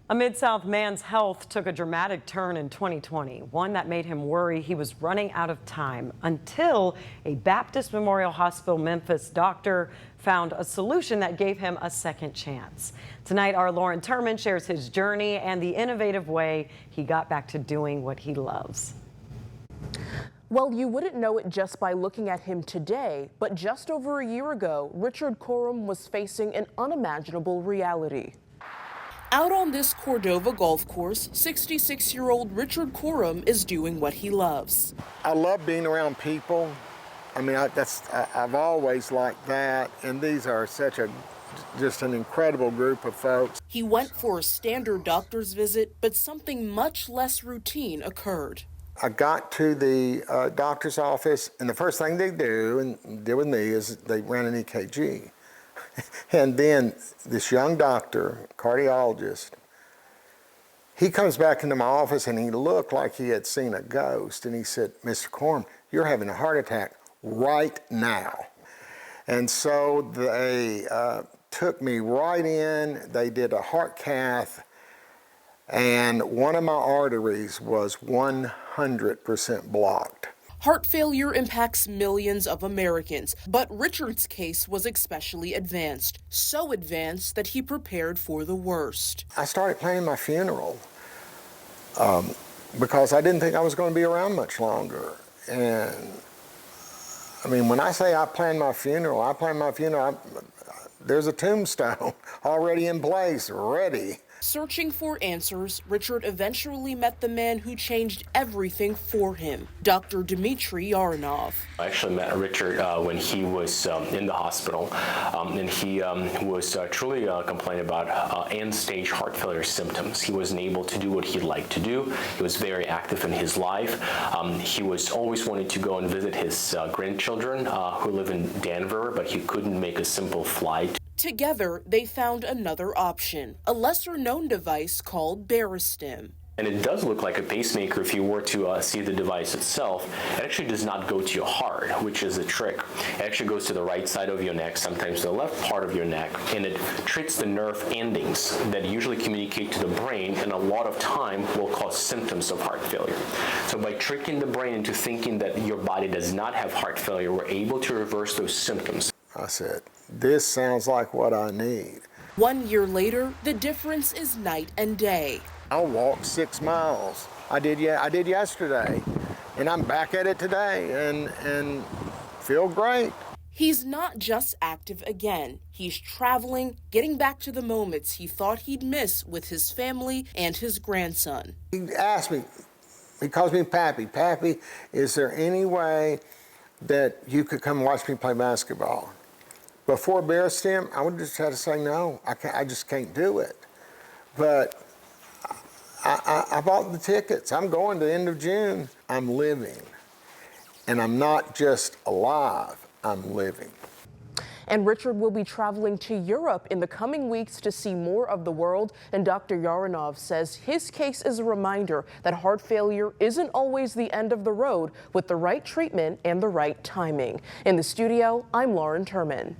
A Mid-South man's health took a dramatic turn in 2020, one that made him worry he was running out of time until a Baptist Memorial Hospital Memphis doctor found a solution that gave him a second chance. Tonight, our Lauren Turman shares his journey and the innovative way he got back to doing what he loves. Well, you wouldn't know it just by looking at him today, but just over a year ago, Richard Corum was facing an unimaginable reality. Out on this Cordova golf course, 66-year-old Richard Corum is doing what he loves. I love being around people. I mean, I've always liked that, and these are just an incredible group of folks. He went for a standard doctor's visit, but something much less routine occurred. I got to the doctor's office, and the first thing they do, and did with me, is they ran an EKG. And then this young doctor, cardiologist, he comes back into my office and he looked like he had seen a ghost. And he said, "Mr. Corum, you're having a heart attack right now." And so they took me right in. They did a heart cath, and one of my arteries was 100% blocked. Heart failure impacts millions of Americans, but Richard's case was especially advanced, so advanced that he prepared for the worst. I started planning my funeral because I didn't think I was going to be around much longer. And I mean, when I say I plan my funeral, there's a tombstone already in place, ready. Searching for answers, Richard eventually met the man who changed everything for him, Dr. Dmitry Yaronov. I actually met Richard when he was in the hospital, and he was truly complaining about end-stage heart failure symptoms. He wasn't able to do what he'd like to do. He was very active in his life. He was always wanting to go and visit his grandchildren who live in Denver, but he couldn't make a simple flight. Together, they found another option, a lesser-known device called Barostim. And it does look like a pacemaker if you were to see the device itself. It actually does not go to your heart, which is the trick. It actually goes to the right side of your neck, sometimes the left part of your neck, and it treats the nerve endings that usually communicate to the brain, and a lot of time will cause symptoms of heart failure. So by tricking the brain into thinking that your body does not have heart failure, we're able to reverse those symptoms. I said, "This sounds like what I need." 1 year later, the difference is night and day. I'll walk 6 miles. I did yesterday, and I'm back at it today, and feel great. He's not just active again. He's traveling, getting back to the moments he thought he'd miss with his family and his grandson. He asked me, he calls me Pappy. "Pappy, is there any way that you could come watch me play basketball?" Before Barostim, I would just have to say no. I just can't do it. But I bought the tickets. I'm going to the end of June. I'm living. And I'm not just alive, I'm living. And Richard will be traveling to Europe in the coming weeks to see more of the world. And Dr. Yaronov says his case is a reminder that heart failure isn't always the end of the road with the right treatment and the right timing. In the studio, I'm Lauren Turman.